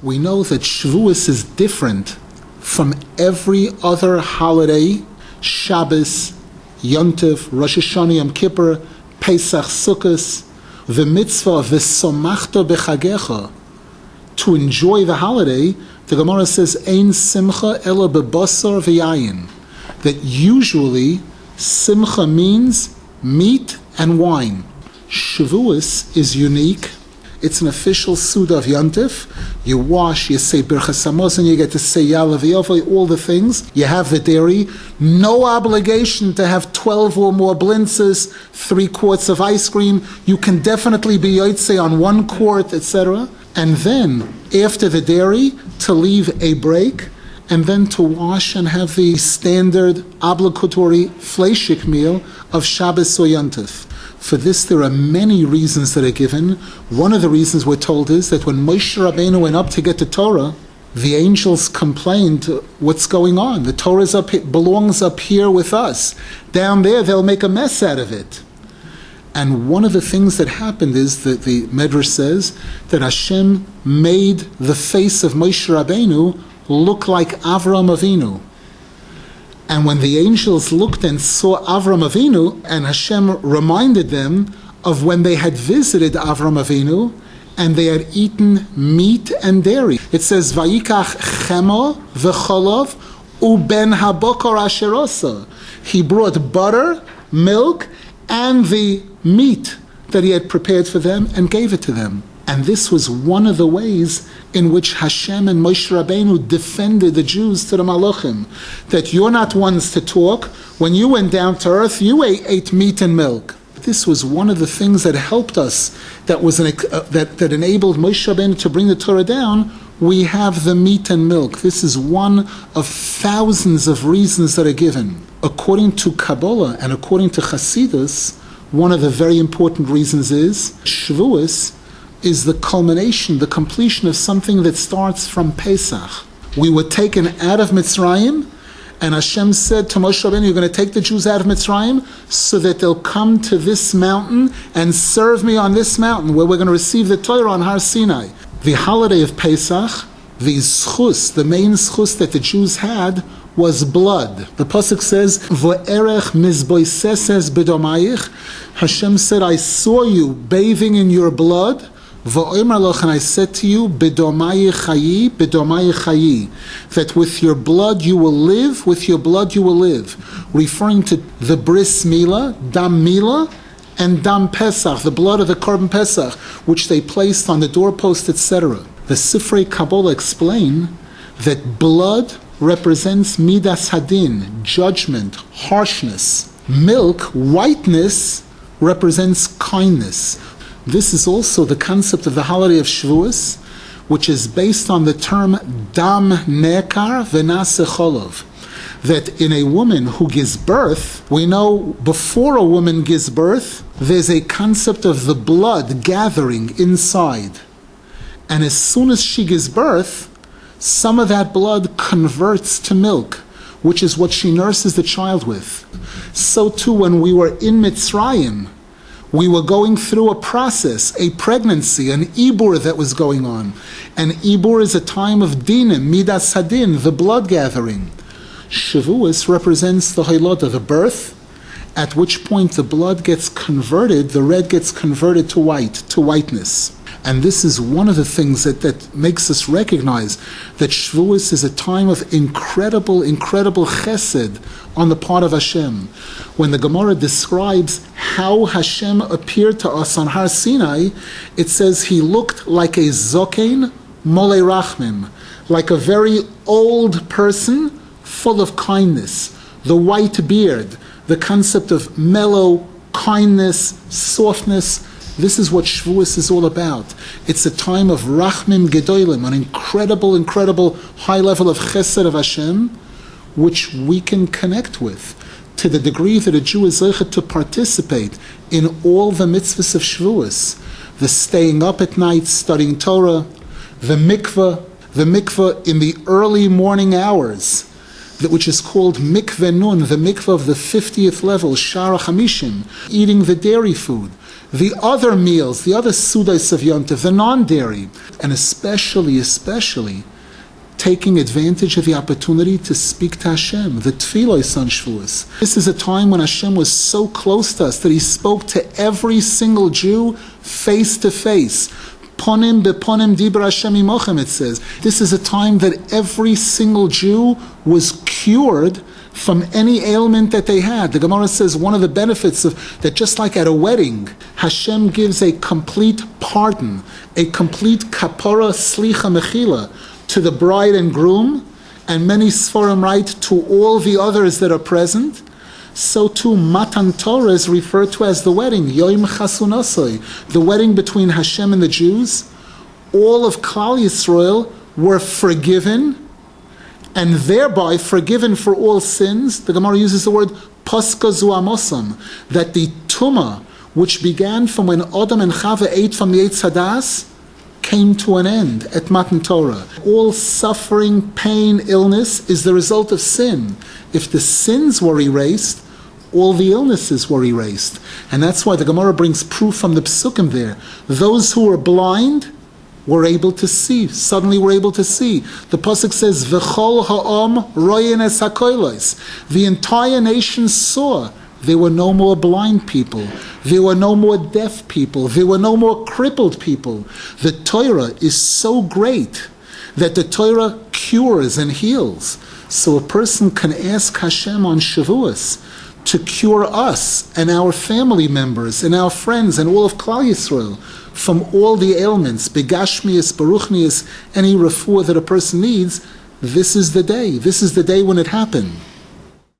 We know that Shavuos is different from every other holiday, Shabbos, Yom Tov, Rosh Hashanah, Yom Kippur, Pesach, Sukkot, the mitzvah of v'somachta b'chagecha, to enjoy the holiday. The Gemara says, Ein simcha ela bebasar v'yayin, that usually simcha means meat and wine. Shavuos is unique. It's an official Suda of Yom Tov. You wash, you say Birchas Hamazon, you get to say Ya'aleh V'yavai, all the things. You have the dairy. No obligation to have 12 or more blintzes, 3 quarts of ice cream. You can definitely be Yotzei on 1 quart, etc. And then, after the dairy, to leave a break, and then to wash and have the standard obligatory fleishik meal of Shabbos or Yom Tov. For this, there are many reasons that are given. One of the reasons we're told is that when Moshe Rabbeinu went up to get the Torah, the angels complained, what's going on? The Torah belongs up here with us. Down there, they'll make a mess out of it. And one of the things that happened is that the Medrash says that Hashem made the face of Moshe Rabbeinu look like Avram Avinu. And when the angels looked and saw Avram Avinu, and Hashem reminded them of when they had visited Avram Avinu, and they had eaten meat and dairy. It says, Vayikach chemo v'cholov uben habokor asher osa. He brought butter, milk, and the meat that he had prepared for them and gave it to them. And this was one of the ways in which Hashem and Moshe Rabbeinu defended the Jews to the Malachim, that you're not ones to talk. When you went down to earth, you ate meat and milk. This was one of the things that helped us, that enabled Moshe Rabbeinu to bring the Torah down. We have the meat and milk. This is one of thousands of reasons that are given. According to Kabbalah and according to Chassidus, one of the very important reasons is Shavuos is the culmination, the completion of something that starts from Pesach. We were taken out of Mitzrayim, and Hashem said to Moshe Rabbeinu, you're going to take the Jews out of Mitzrayim so that they'll come to this mountain and serve me on this mountain, where we're going to receive the Torah on Har Sinai. The holiday of Pesach, the zchus, the main zchus that the Jews had, was blood. The pasuk says, "Vo'erech mizboiseses bedomayich." Hashem said, I saw you bathing in your blood. V'omer loch, and I said to you, bedomayi chayi, that with your blood you will live, with your blood you will live. Referring to the bris milah, dam milah, and dam pesach, the blood of the korban pesach, which they placed on the doorpost, etc. The Sifrei Kabbalah explain that blood represents midas hadin, judgment, harshness. Milk, whiteness, represents kindness. This is also the concept of the holiday of Shavuos, which is based on the term dam nekar v'naseh cholov, that in a woman who gives birth, we know before a woman gives birth, there's a concept of the blood gathering inside. And as soon as she gives birth, some of that blood converts to milk, which is what she nurses the child with. So too, when we were in Mitzrayim, we were going through a process, a pregnancy, an ibur that was going on. And ibur is a time of dinim, midas hadin, the blood gathering. Shavuos represents the haylodah, the birth, at which point the blood gets converted, the red gets converted to white, to whiteness. And this is one of the things that makes us recognize that Shavuos is a time of incredible chesed on the part of Hashem. When the Gemara describes how Hashem appeared to us on Har Sinai, it says he looked like a zokein molei rachmim, like a very old person full of kindness. The white beard, the concept of mellow kindness, softness. This is what Shavuos is all about. It's a time of rachmim gedolim, an incredible high level of chesed of Hashem, which we can connect with, to the degree that a Jew is zeichet to participate in all the mitzvahs of Shavuos. The staying up at night, studying Torah, the mikveh in the early morning hours, which is called mikveh nun, the mikveh of the 50th level, Shara Chamishim, eating the dairy food, the other meals, the other sudas of Yontif, the non-dairy, and especially taking advantage of the opportunity to speak to Hashem, the tefillos on Shavuos. This is a time when Hashem was so close to us that He spoke to every single Jew face to face. Ponim beponim dibra Hashem imochem, it says. This is a time that every single Jew was cured from any ailment that they had. The Gemara says one of the benefits of that, just like at a wedding, Hashem gives a complete pardon, a complete kapara slicha mechila to the bride and groom, and many Sforim write to all the others that are present. So too Matan Torah is referred to as the wedding, Yom Chasunasoi, the wedding between Hashem and the Jews. All of Klal Yisrael were forgiven, and thereby forgiven for all sins. The Gemara uses the word Paska zu Amosam, that the Tumah, which began from when Adam and Chava ate from the Eitz Hadas, came to an end at Matan Torah. All suffering, pain, illness is the result of sin. If the sins were erased, all the illnesses were erased. And that's why the Gemara brings proof from the Psukim there. Those who were blind were able to see, suddenly were able to see. The Pasuk says, V'chol ha'am royen es hakolos. The entire nation saw. There were no more blind people. There were no more deaf people. There were no more crippled people. The Torah is so great that the Torah cures and heals. So a person can ask Hashem on Shavuos to cure us and our family members and our friends and all of Klal Yisrael from all the ailments, begashmias, baruchnias, any refuah that a person needs. This is the day. This is the day when it happened.